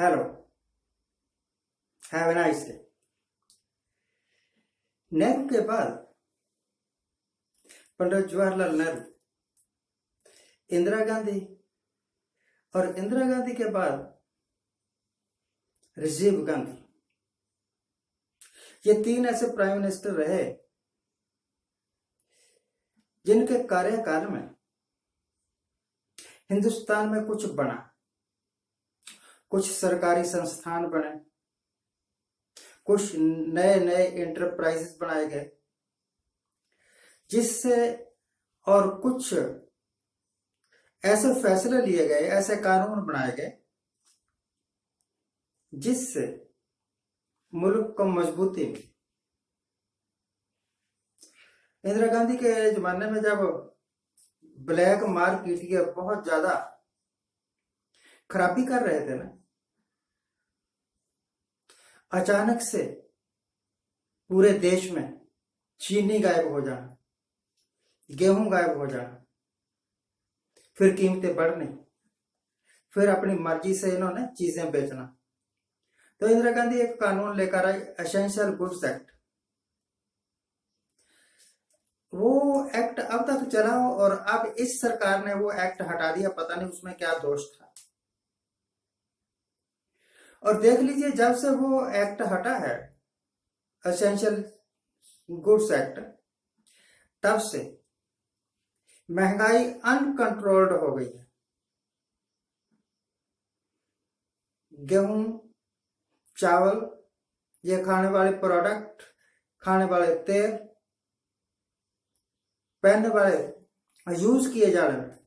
Hello, have a nice day. Nehru के बाद पंडित जवाहरलाल नेहरू, इंदिरा गांधी और इंदिरा गांधी के बाद राजीव गांधी, ये तीन ऐसे प्राइम मिनिस्टर रहे जिनके कार्यकाल में हिंदुस्तान में कुछ बना, कुछ सरकारी संस्थान बने, कुछ नए नए इंटरप्राइजेस बनाए गए, जिससे और कुछ ऐसे फैसले लिए गए, ऐसे कानून बनाए गए जिससे मुल्क को मजबूती मिली। इंदिरा गांधी के जमाने में जब ब्लैक मार्केट ये बहुत ज्यादा खराबी कर रहे थे ना, अचानक से पूरे देश में चीनी गायब हो जाना, गेहूं गायब हो जाना, फिर कीमतें बढ़नी, फिर अपनी मर्जी से इन्होंने चीजें बेचना। तो इंदिरा गांधी एक कानून लेकर आई, एसेंशियल गुड्स एक्ट। वो एक्ट अब तक चला और अब इस सरकार ने वो एक्ट हटा दिया, पता नहीं उसमें क्या दोष था। और देख लीजिए, जब से वो एक्ट हटा है, एसेंशियल गुड्स एक्ट, तब से महंगाई अनकंट्रोल्ड हो गई है। गेहूं, चावल, ये खाने वाले प्रोडक्ट, खाने वाले तेल, पहनने वाले, यूज किए जा रहे हैं,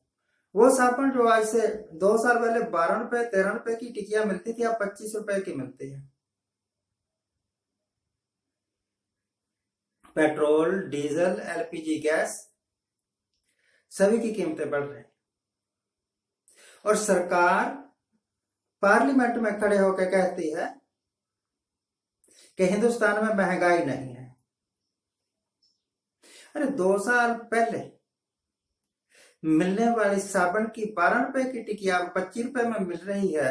वो साबुन जो आज से 2 साल पहले 12 रुपए 13 रुपए की टिकिया मिलती थी, अब 25 रुपए की मिलती है। पेट्रोल, डीजल, एलपीजी गैस, सभी की कीमतें बढ़ रही। और सरकार पार्लियामेंट में खड़े होकर कहती है कि हिंदुस्तान में महंगाई नहीं है। अरे 2 साल पहले मिलने वाली साबुन की 12 रुपए की टिकिया 25 रुपए में मिल रही है,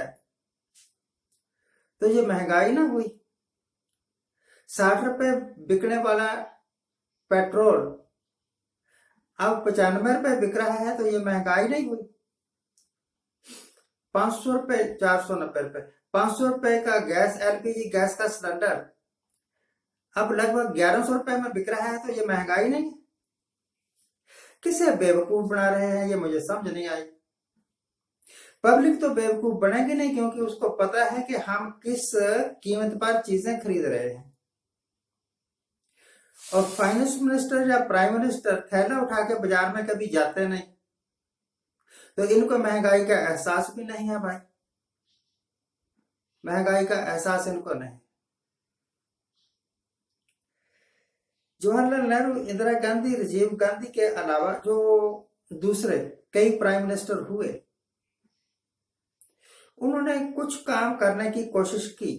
तो ये महंगाई ना हुई। 60 रुपए बिकने वाला पेट्रोल अब 95 रुपए बिक रहा है, तो ये महंगाई नहीं हुई। 500 रुपए, 490 रुपए, 500 रुपए का गैस, एलपीजी गैस का सिलेंडर अब लगभग 1100 रुपए में बिक रहा है, तो ये महंगाई नहीं। किसे बेवकूफ बना रहे हैं, ये मुझे समझ नहीं आई। पब्लिक तो बेवकूफ बनेगी नहीं, क्योंकि उसको पता है कि हम किस कीमत पर चीजें खरीद रहे हैं। और फाइनेंस मिनिस्टर या प्राइम मिनिस्टर थैला उठा के बाजार में कभी जाते नहीं, तो इनको महंगाई का एहसास भी नहीं है भाई। महंगाई का एहसास इनको नहीं। जवाहरलाल नेहरू, इंदिरा गांधी, राजीव गांधी के अलावा जो दूसरे कई प्राइम मिनिस्टर हुए, उन्होंने कुछ काम करने की कोशिश की,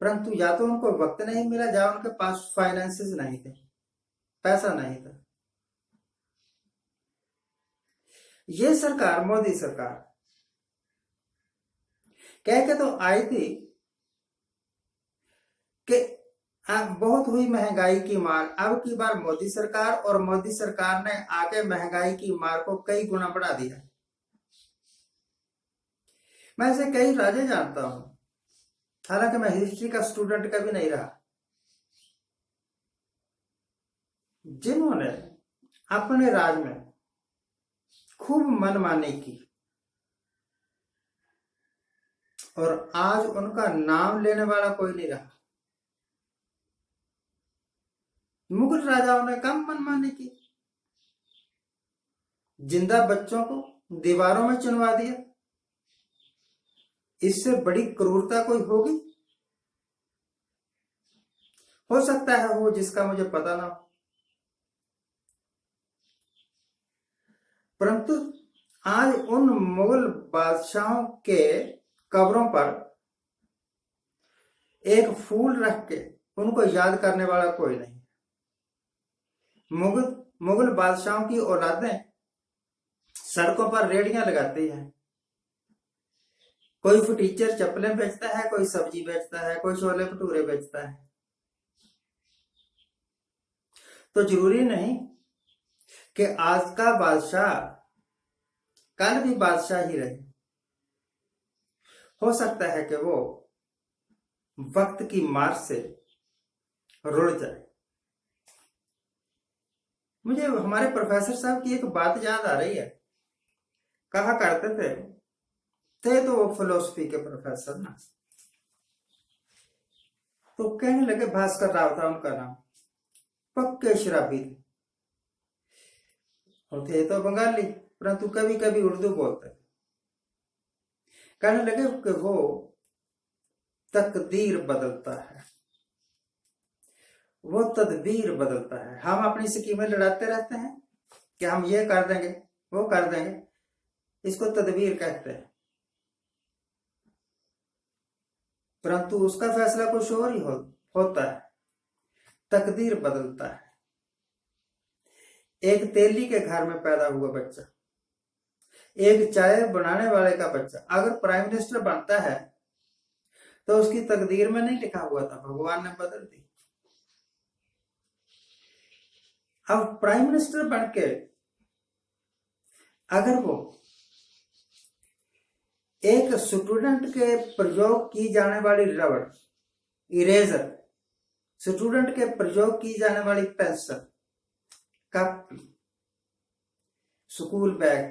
परंतु या तो उनको वक्त नहीं मिला, या उनके पास फाइनेंसेस नहीं थे, पैसा नहीं था। ये सरकार, मोदी सरकार कह के तो आई थी कि बहुत हुई महंगाई की मार, अब की बार मोदी सरकार, और मोदी सरकार ने आके महंगाई की मार को कई गुना बढ़ा दिया। मैं ऐसे कई राजे जानता हूं, हालांकि मैं हिस्ट्री का स्टूडेंट कभी नहीं रहा, जिन्होंने अपने राज में खूब मनमानी की और आज उनका नाम लेने वाला कोई नहीं रहा। मुगल राजाओं ने कम मनमानी की, जिंदा बच्चों को दीवारों में चुनवा दिया। इससे बड़ी क्रूरता कोई होगी? हो सकता है हो, जिसका मुझे पता ना हो। परंतु आज उन मुगल बादशाहों के कब्रों पर एक फूल रख के उनको याद करने वाला कोई नहीं। मुगल बादशाहों की औलादें सड़कों पर रेडियां लगाती हैं कोई फटीचर चप्पलें बेचता है, कोई सब्जी बेचता है, कोई छोले भटूरे बेचता है। तो जरूरी नहीं कि आज का बादशाह कल भी बादशाह ही रहे। हो सकता है कि वो वक्त की मार से रुड़ जाए। मुझे हमारे प्रोफेसर साहब की एक बात याद आ रही है। कहा करते थे तो वो फिलोसफी के प्रोफेसर ना, तो कहने लगे, भास्कर राव था उनका नाम, पक्के शराबी थे और थे तो बंगाली, परंतु कभी कभी उर्दू बोलते थे। कहने लगे कि वो तकदीर बदलता है, वो तदबीर बदलता है। हम अपनी स्कीमें लड़ाते रहते हैं कि हम ये कर देंगे, वो कर देंगे, इसको तदबीर कहते हैं, परंतु उसका फैसला कुछ और ही होता है। तकदीर बदलता है। एक तेली के घर में पैदा हुआ बच्चा, एक चाय बनाने वाले का बच्चा, अगर प्राइम मिनिस्टर बनता है तो उसकी तकदीर में नहीं लिखा हुआ था, भगवान ने बदल दी। अब प्राइम मिनिस्टर बनके अगर वो एक स्टूडेंट के प्रयोग की जाने वाली रबड़, इरेजर, स्टूडेंट के प्रयोग की जाने वाली पेंसिल, कॉपी, स्कूल बैग,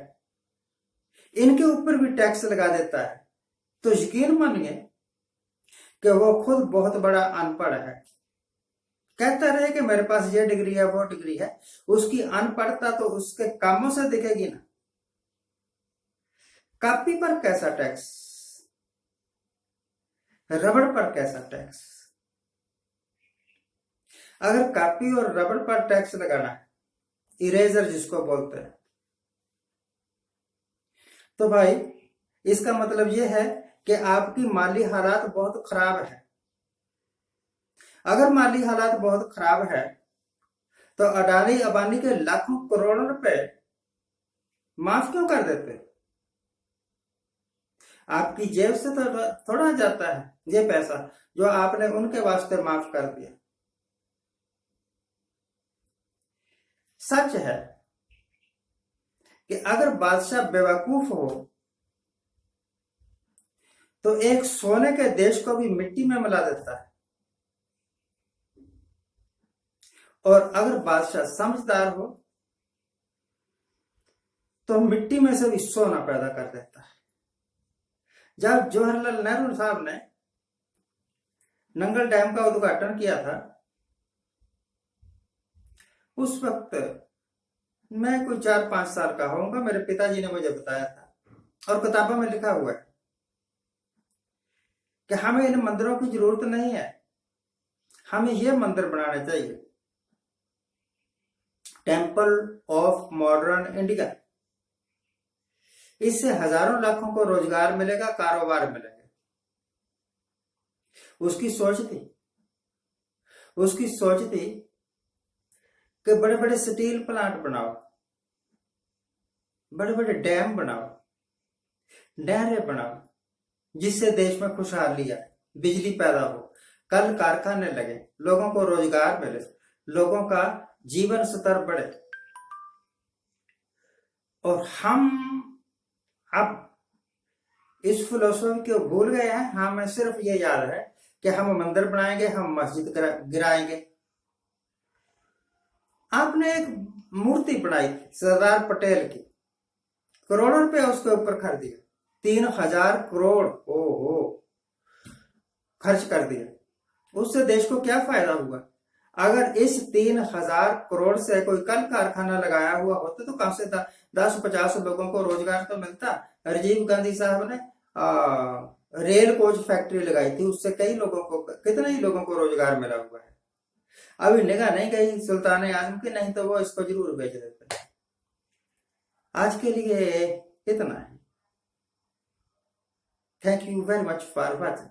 इनके ऊपर भी टैक्स लगा देता है, तो यकीन मानिए कि वो खुद बहुत बड़ा अनपढ़ है। कहता रहे कि मेरे पास ये डिग्री है, वो डिग्री है, उसकी अनपढ़ता तो उसके कामों से दिखेगी ना। कॉपी पर कैसा टैक्स, रबड़ पर कैसा टैक्स। अगर कॉपी और रबड़ पर टैक्स लगाना है, इरेजर जिसको बोलते हैं, तो भाई इसका मतलब यह है कि आपकी माली हालात बहुत खराब है। अगर माली हालात बहुत खराब है तो अडानी अबानी के लाखों करोड़ों रुपए माफ क्यों कर देते? आपकी जेब से तो थोड़ा जाता है ये पैसा जो आपने उनके वास्ते माफ कर दिया। सच है कि अगर बादशाह बेवकूफ हो तो एक सोने के देश को भी मिट्टी में मिला देता है, और अगर बादशाह समझदार हो तो मिट्टी में से भी सोना पैदा कर देता है। जब जवाहरलाल नेहरू साहब ने नंगल डैम का उद्घाटन किया था, उस वक्त मैं कोई 4-5 साल का होऊंगा, मेरे पिताजी ने मुझे बताया था और किताबों में लिखा हुआ है कि हमें इन मंदिरों की जरूरत नहीं है, हमें यह मंदिर बनाने चाहिए, टेंपल ऑफ मॉडर्न इंडिया। इससे हजारों लाखों को रोजगार मिलेगा, कारोबार मिलेगा। उसकी सोच थी कि बड़े बड़े स्टील प्लांट बनाओ, बड़े बड़े डैम बनाओ, नहरें बनाओ, जिससे देश में खुशहाली आए, बिजली पैदा हो, कल कारखाने लगे, लोगों को रोजगार मिले, लोगों का जीवन स्तर बढ़े। और हम अब इस फिलोसफी को भूल गए हैं। हमें सिर्फ ये याद है कि हम मंदिर बनाएंगे, हम मस्जिद गिराएंगे। आपने एक मूर्ति बनाई थी सरदार पटेल की, करोड़ों रुपए उसके ऊपर खर्च दिया, 3000 करोड़ ओहो खर्च कर दिया। उससे देश को क्या फायदा हुआ? अगर इस 3000 करोड़ से कोई कल कारखाना लगाया हुआ होता तो कम से 10-50 लोगों को रोजगार तो मिलता। राजीव गांधी साहब ने रेल कोच फैक्ट्री लगाई थी, उससे कई लोगों को, कितने ही लोगों को रोजगार मिला हुआ है। अभी निगाह नहीं गई सुल्तान आजम की, नहीं तो वो इसको जरूर बेच देते। आज के लिए इतना है। Thank you very much for watching.